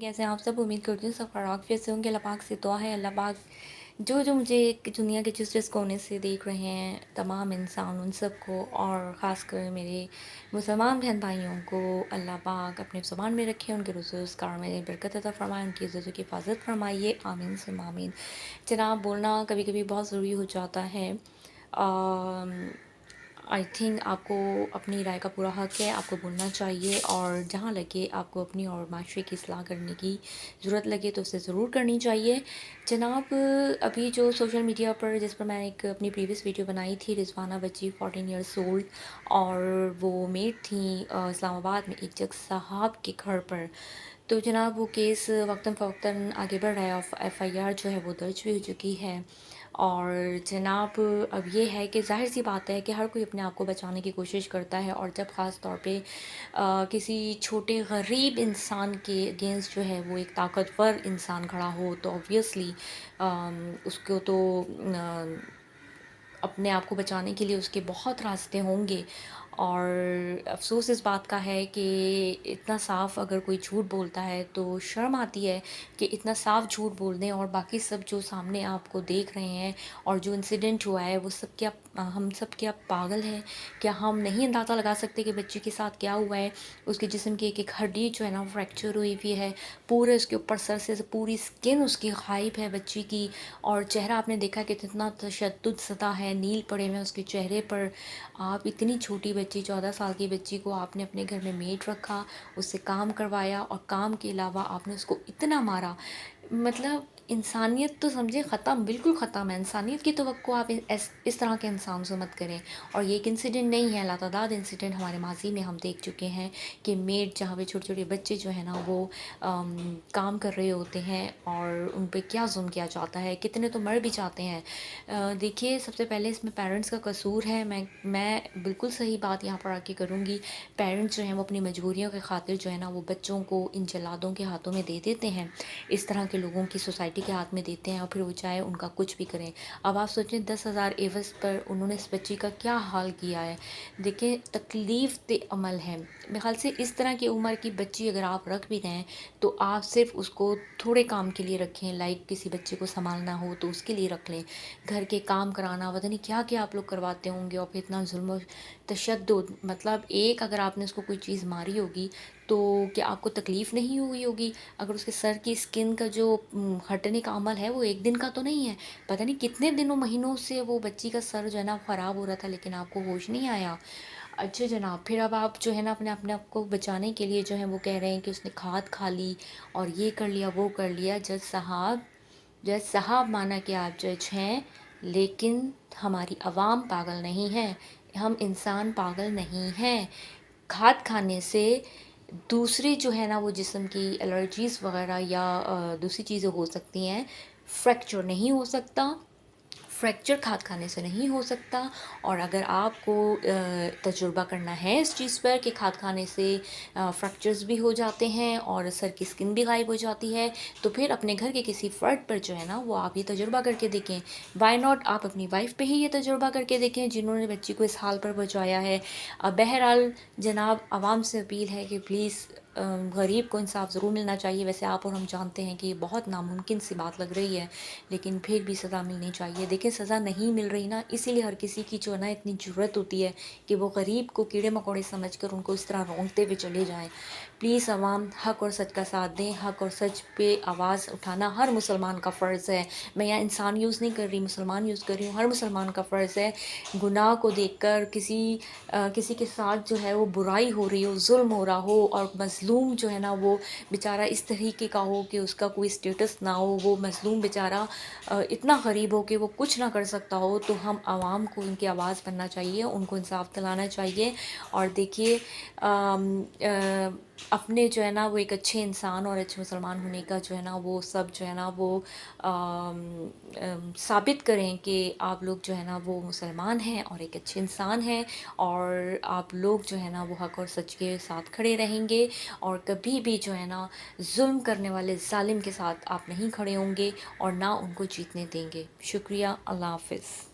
कैसे हैं आप सब। उम्मीद करती हूँ सब खैरियत से होंगे। अल्लाह पाक से दुआ है, अल्लाह पाक जो मुझे दुनिया के जिस कोने से देख रहे हैं तमाम इंसान उन सबको और ख़ासकर मेरे मुसलमान बहन भाइयों को अल्लाह पाक अपने ज़ुबान में रखे, उनके रोज़गार में बरकत अता फ़रमाए, उनकी इज़्ज़तों की हिफाज़त फ़रमाइए, आमीन सुम्मा आमीन। जनाब, बोलना कभी कभी बहुत ज़रूरी हो जाता है। आई थिंक आपको अपनी राय का पूरा हक़ है, आपको बोलना चाहिए और जहाँ लगे आपको अपनी और माशरे की इस्लाह करने की ज़रूरत लगे तो उसे ज़रूर करनी चाहिए। जनाब, अभी जो सोशल मीडिया पर जिस पर मैंने एक अपनी प्रीवियस वीडियो बनाई थी, रिज़वाना बच्ची 14 ईयर्स ओल्ड और वो मेड थी इस्लामाबाद में एक जज साहब के घर पर। तो जनाब वो केस वक्तन फ़वक्तन आगे बढ़ रहा है और FIR जो है वो दर्ज भी हो चुकी है। और जनाब अब ये है कि ज़ाहिर सी बात है कि हर कोई अपने आप को बचाने की कोशिश करता है और जब ख़ास तौर पे किसी छोटे गरीब इंसान के अगेंस्ट जो है वो एक ताकतवर इंसान खड़ा हो तो ऑब्वियसली उसको तो अपने आप को बचाने के लिए उसके बहुत रास्ते होंगे। और अफ़सोस इस बात का है कि इतना साफ़ अगर कोई झूठ बोलता है तो शर्म आती है कि इतना साफ़ झूठ बोल दें और बाकी सब जो सामने आपको देख रहे हैं और जो इंसिडेंट हुआ है वो सब क्या हम सब क्या पागल हैं? क्या हम नहीं अंदाज़ा लगा सकते कि बच्ची के साथ क्या हुआ है? उसके जिस्म की एक-एक हड्डी जो है ना फ्रैक्चर हुई हुई है, पूरे उसके ऊपर सर से पूरी स्किन उसकी गायब है बच्ची की। और चेहरा आपने देखा कि कितना तशद्दुद सता है, नील पड़े हुए हैं उसके चेहरे पर। आप इतनी छोटी बच्ची 14 साल की बच्ची को आपने अपने घर में मेड रखा, उससे काम करवाया और काम के अलावा आपने उसको इतना मारा। मतलब इंसानियत तो समझे ख़त्म, बिल्कुल ख़त्म है। इंसानियत की तवक्को आप इस तरह के इंसान से मत करें। और ये एक इंसिडेंट नहीं है, लातादाद इंसिडेंट हमारे माज़ी में हम देख चुके हैं कि मेड जहाँ पे छोटे-छोटे बच्चे जो है ना वो काम कर रहे होते हैं और उन पे क्या ज़ुल्म किया जाता है, कितने तो मर भी जाते हैं। देखिए, सबसे पहले इसमें पेरेंट्स का कसूर है। मैं बिल्कुल सही बात यहाँ पर आके करूँगी। पेरेंट्स जो हैं वो अपनी मजबूरियों के खातिर जो है ना वो बच्चों को इन जल्लादों के हाथों में दे देते हैं, इस तरह के लोगों की सोसाइटी के हाथ में देते हैं और फिर वो चाहे उनका कुछ भी करें। अब आप सोचें 10,000 एवज़ पर उन्होंने इस बच्ची का क्या हाल किया है। देखिए, तकलीफ़ दे अमल है। मेरे ख़्याल से इस तरह की उम्र की बच्ची अगर आप रख भी रहे हैं तो आप सिर्फ़ उसको थोड़े काम के लिए रखें, लाइक किसी बच्चे को सँभालना हो तो उसके लिए रख लें। घर के काम कराना, पता नहीं क्या-क्या आप लोग करवाते होंगे और फिर इतना ज़ुल्म और तशद्दुद। मतलब एक अगर आपने उसको कोई चीज़ मारी होगी तो क्या आपको तकलीफ़ नहीं हुई होगी? अगर उसके सर की स्किन का जो हटने का अमल है वो एक दिन का तो नहीं है। पता नहीं कितने दिनों महीनों से वो बच्ची का सर जो है ना ख़राब हो रहा था लेकिन आपको होश नहीं आया। अच्छा जनाब, फिर अब आप जो है ना अपने अपने आप को बचाने के लिए जो है वो कह रहे हैं कि उसने खाद खा ली और ये कर लिया, वो कर लिया। जज साहब माना कि आप जज हैं, लेकिन हमारी आवाम पागल नहीं है, हम इंसान पागल नहीं हैं। खाद खाने से दूसरी जो है ना वो जिस्म की एलर्जीज़ वग़ैरह या दूसरी चीज़ें हो सकती हैं, फ्रैक्चर नहीं हो सकता। फ्रैक्चर खाद खाने से नहीं हो सकता। और अगर आपको तजुर्बा करना है इस चीज़ पर कि खाद खाने से फ्रैक्चर्स भी हो जाते हैं और सर की स्किन भी गायब हो जाती है, तो फिर अपने घर के किसी फ़र्द पर जो है ना वो आप ये तजुर्बा करके देखें। व्हाई नॉट आप अपनी वाइफ़ पे ही ये तजुर्बा करके देखें जिन्होंने बच्ची को इस हाल पर पहुँचाया है। बहरहाल जनाब, आवाम से अपील है कि प्लीज़ गरीब को इंसाफ़ ज़रूर मिलना चाहिए। वैसे आप और हम जानते हैं कि ये बहुत नामुमकिन सी बात लग रही है, लेकिन फिर भी सज़ा मिलनी चाहिए। देखिए, सज़ा नहीं मिल रही ना, इसीलिए हर किसी की जो है ना इतनी ज़रूरत होती है कि वो गरीब को कीड़े-मकोड़े समझकर उनको इस तरह रौंदते हुए चले जाएँ। प्लीज़ अवाम हक़ और सच का साथ दें। हक़ और सच पे आवाज़ उठाना हर मुसलमान का फ़र्ज़ है। मैं यहाँ इंसान यूज़ नहीं कर रही, मुसलमान यूज़ कर रही हूँ। हर मुसलमान का फ़र्ज़ है गुनाह को देखकर किसी के साथ जो है वो बुराई हो रही हो, ज़ुल्म हो रहा हो और मज़लूम जो है ना वो बेचारा इस तरीके का हो कि उसका कोई स्टेटस ना हो, वो मज़लूम बेचारा इतना गरीब हो कि वो कुछ ना कर सकता हो, तो हम आवाम को उनकी आवाज़ बनना चाहिए, उनको इंसाफ़ दिलाना चाहिए। और देखिए, अपने जो है ना वो एक अच्छे इंसान और अच्छे मुसलमान होने का जो है ना वो सब जो है ना वो साबित करें कि आप लोग जो है ना वो मुसलमान हैं और एक अच्छे इंसान हैं और आप लोग जो है ना वो हक़ और सच के साथ खड़े रहेंगे और कभी भी जो है ना ज़ुल्म करने वाले ज़ालिम के साथ आप नहीं खड़े होंगे और ना उनको जीतने देंगे। शुक्रिया, अल्लाह हाफ़िज़।